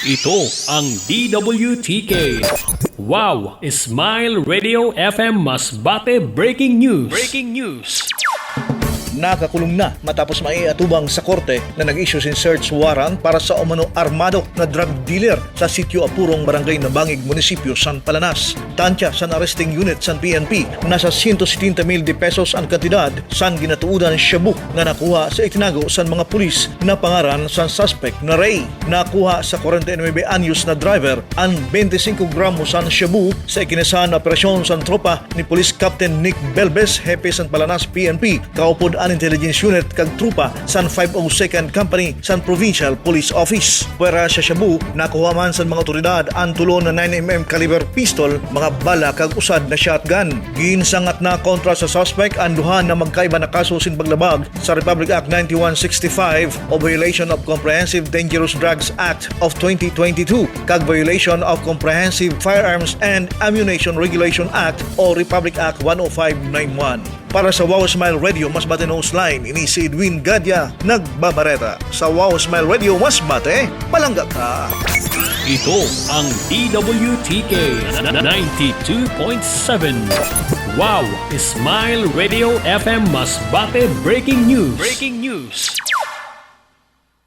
Ito ang DWTK. Wow! Smile Radio FM Masbate Breaking News. Breaking News. Nakakulong na matapos maiatubang sa korte na nag-issue sin search warrant para sa umano armado na drug dealer sa sitio Apurong, Barangay Nabangig, Munisipyo, San Palanas. Tansya sa arresting unit sa PNP, nasa 170,000 pesos ang kantidad sa ginatuudan shabu na nakuha sa itinago sa mga pulis na pangaran sa suspect na Ray. Nakuha sa 49 anyos na driver ang 25 gramo sa shabu sa ikinasahan na operasyon sa tropa ni Police Captain Nick Belbes, Hepe San Palanas PNP, kaupod an intelligence unit kag trupa san 502nd Company san Provincial Police Office. Pwera sa shabu, nakuha man sa mga otoridad ang tulo na 9mm caliber pistol, mga bala kag usad na shotgun. Ginsangat na kontra sa suspect ang duha na magkaiba na kaso sin paglabag sa Republic Act 9165 o Violation of Comprehensive Dangerous Drugs Act of 2022 kag Violation of Comprehensive Firearms and Ammunition Regulation Act o Republic Act 10591. Para sa Wow Smile Radio Masbate Line, ini si Edwin Gadya nagbabareta. Sa Wow Smile Radio Masbate, palangga ka. Ito ang DWTK 92.7. Wow! Smile Radio FM Masbate Breaking News. Breaking News.